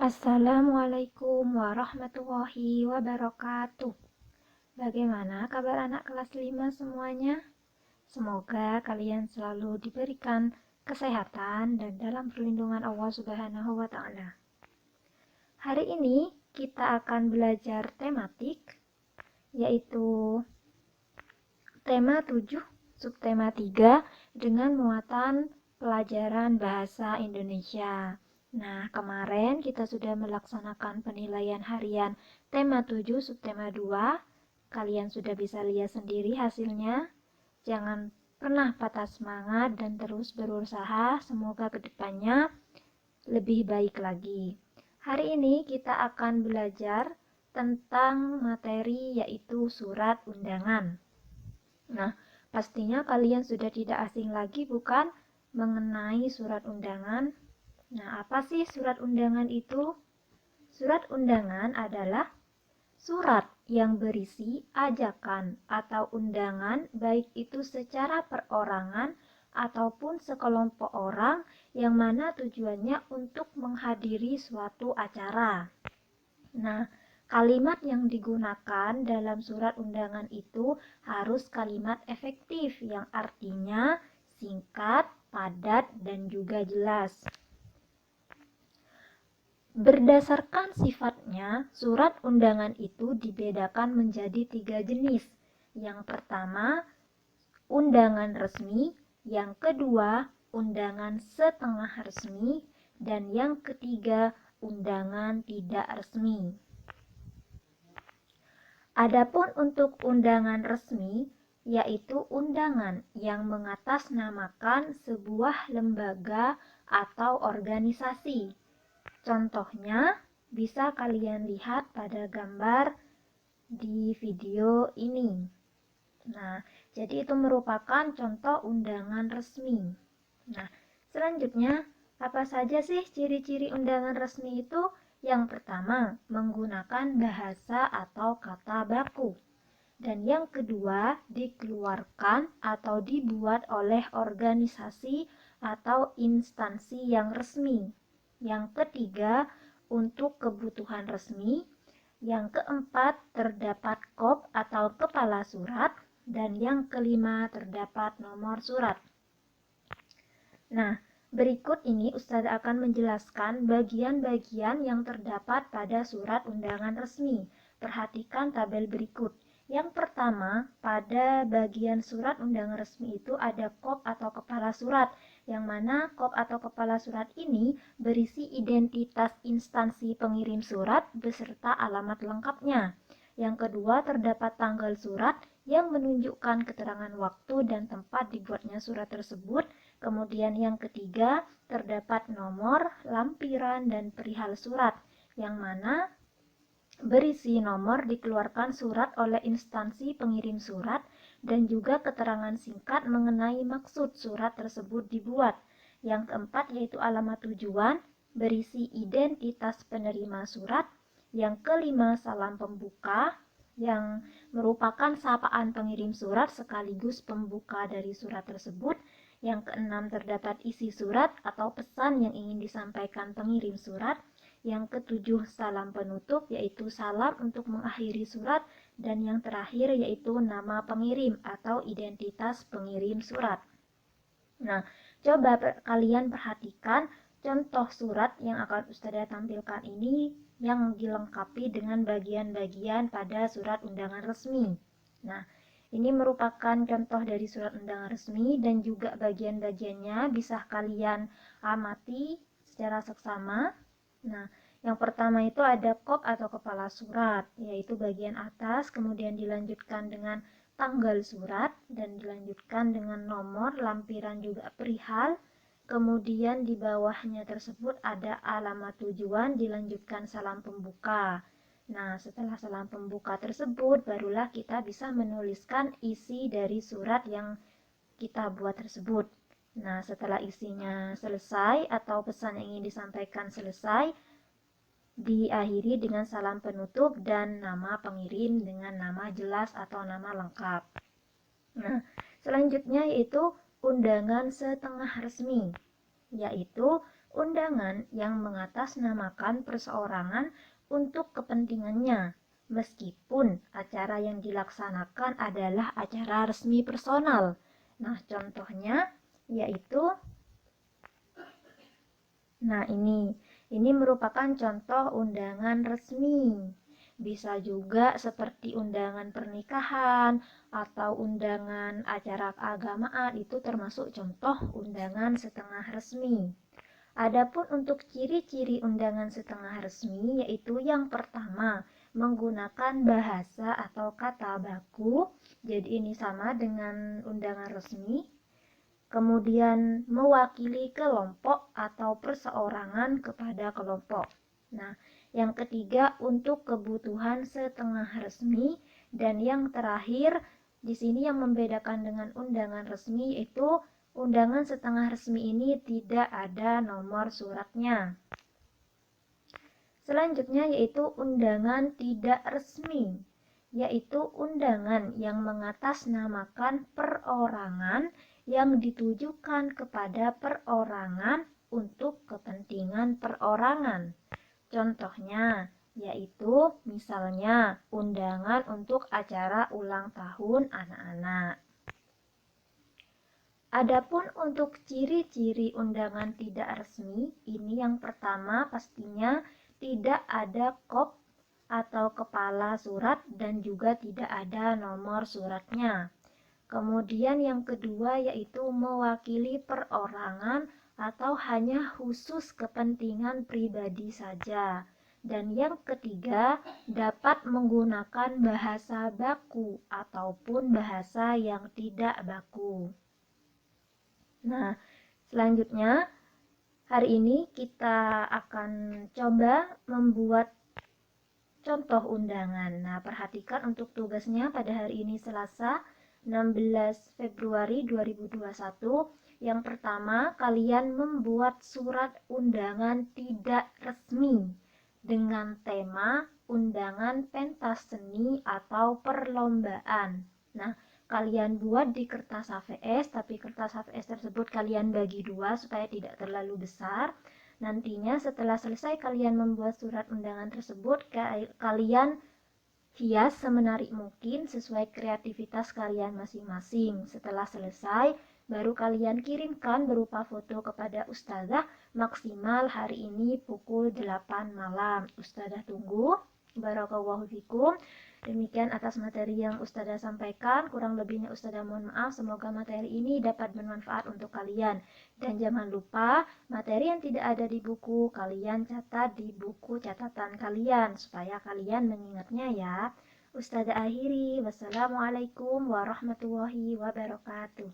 Assalamualaikum warahmatullahi wabarakatuh. Bagaimana kabar anak kelas 5 semuanya? Semoga kalian selalu diberikan kesehatan dan dalam perlindungan Allah Subhanahu wa taala. Hari ini kita akan belajar tematik, yaitu tema 7, subtema 3 dengan muatan pelajaran bahasa Indonesia. Nah, kemarin kita sudah melaksanakan penilaian harian tema 7, subtema 2. Kalian sudah bisa lihat sendiri hasilnya. Jangan pernah patah semangat dan terus berusaha. Semoga kedepannya lebih baik lagi. Hari ini kita akan belajar tentang materi yaitu surat undangan. Nah, pastinya kalian sudah tidak asing lagi bukan mengenai surat undangan. Nah, apa sih surat undangan itu? Surat undangan adalah surat yang berisi ajakan atau undangan, baik itu secara perorangan ataupun sekelompok orang, yang mana tujuannya untuk menghadiri suatu acara. Nah, kalimat yang digunakan dalam surat undangan itu harus kalimat efektif yang artinya singkat, padat, dan juga jelas. Berdasarkan sifatnya, surat undangan itu dibedakan menjadi 3 jenis. Yang pertama, undangan resmi. Yang kedua, undangan setengah resmi. Dan yang ketiga, undangan tidak resmi. Adapun untuk undangan resmi, yaitu undangan yang mengatasnamakan sebuah lembaga atau organisasi. Contohnya bisa kalian lihat pada gambar di video ini. Nah, jadi itu merupakan contoh undangan resmi. Nah, selanjutnya, apa saja sih ciri-ciri undangan resmi itu? Yang pertama, menggunakan bahasa atau kata baku. Dan yang kedua, dikeluarkan atau dibuat oleh organisasi atau instansi yang resmi. Yang ketiga, untuk kebutuhan resmi. Yang keempat, terdapat kop atau kepala surat. Dan yang kelima, terdapat nomor surat. Nah, berikut ini Ustazah akan menjelaskan bagian-bagian yang terdapat pada surat undangan resmi. Perhatikan tabel berikut. Yang pertama, pada bagian surat undangan resmi itu ada kop atau kepala surat, yang mana kop atau kepala surat ini berisi identitas instansi pengirim surat beserta alamat lengkapnya. Yang kedua, terdapat tanggal surat yang menunjukkan keterangan waktu dan tempat dibuatnya surat tersebut. Kemudian yang ketiga, terdapat nomor, lampiran, dan perihal surat, yang mana berisi nomor dikeluarkan surat oleh instansi pengirim surat dan juga keterangan singkat mengenai maksud surat tersebut dibuat. Yang keempat yaitu alamat tujuan, berisi identitas penerima surat. Yang kelima, salam pembuka, yang merupakan sapaan pengirim surat sekaligus pembuka dari surat tersebut. Yang keenam, terdapat isi surat atau pesan yang ingin disampaikan pengirim surat. Yang ketujuh, salam penutup, yaitu salam untuk mengakhiri surat. Dan yang terakhir yaitu nama pengirim atau identitas pengirim surat. Nah, coba kalian perhatikan contoh surat yang akan Ustazah tampilkan ini yang dilengkapi dengan bagian-bagian pada surat undangan resmi. Nah, ini merupakan contoh dari surat undangan resmi dan juga bagian-bagiannya bisa kalian amati secara seksama. Nah, yang pertama itu ada kop atau kepala surat, yaitu bagian atas, kemudian dilanjutkan dengan tanggal surat, dan dilanjutkan dengan nomor, lampiran juga perihal. Kemudian di bawahnya tersebut ada alamat tujuan, dilanjutkan salam pembuka. Nah, setelah salam pembuka tersebut, barulah kita bisa menuliskan isi dari surat yang kita buat tersebut. Nah, setelah isinya selesai atau pesan yang ingin disampaikan selesai, diakhiri dengan salam penutup dan nama pengirim dengan nama jelas atau nama lengkap. Nah, selanjutnya yaitu undangan setengah resmi, yaitu undangan yang mengatasnamakan perseorangan untuk kepentingannya, meskipun acara yang dilaksanakan adalah acara resmi personal. Nah, contohnya yaitu ini merupakan contoh undangan resmi. Bisa juga seperti undangan pernikahan atau undangan acara keagamaan, itu termasuk contoh undangan setengah resmi. Adapun untuk ciri-ciri undangan setengah resmi, yaitu yang pertama, menggunakan bahasa atau kata baku. Jadi ini sama dengan undangan resmi. Kemudian mewakili kelompok atau perseorangan kepada kelompok. Nah, yang ketiga untuk kebutuhan setengah resmi, dan yang terakhir di sini yang membedakan dengan undangan resmi yaitu undangan setengah resmi ini tidak ada nomor suratnya. Selanjutnya yaitu undangan tidak resmi, yaitu undangan yang mengatasnamakan perorangan yang ditujukan kepada perorangan untuk kepentingan perorangan. Contohnya yaitu misalnya undangan untuk acara ulang tahun anak-anak. Adapun untuk ciri-ciri undangan tidak resmi, ini yang pertama pastinya tidak ada kop atau kepala surat dan juga tidak ada nomor suratnya. Kemudian yang kedua yaitu mewakili perorangan atau hanya khusus kepentingan pribadi saja. Dan yang ketiga dapat menggunakan bahasa baku ataupun bahasa yang tidak baku. Nah, selanjutnya hari ini kita akan coba membuat contoh undangan. Nah, perhatikan untuk tugasnya pada hari ini Selasa 16 Februari 2021. Yang pertama, kalian membuat surat undangan tidak resmi dengan tema undangan pentas seni atau perlombaan. Nah, kalian buat di kertas HVS, tapi kertas HVS tersebut kalian bagi dua supaya tidak terlalu besar. Nantinya setelah selesai kalian membuat surat undangan tersebut, kalian hias semenarik mungkin sesuai kreativitas kalian masing-masing. Setelah selesai, baru kalian kirimkan berupa foto kepada ustazah maksimal hari ini pukul 8 malam. Ustazah tunggu. Barakallahu fikum. Demikian atas materi yang ustazah sampaikan. Kurang lebihnya ustazah mohon maaf. Semoga materi ini dapat bermanfaat untuk kalian. Dan jangan lupa, materi yang tidak ada di buku, kalian catat di buku catatan kalian supaya kalian mengingatnya ya. Ustazah akhiri, wassalamualaikum warahmatullahi wabarakatuh.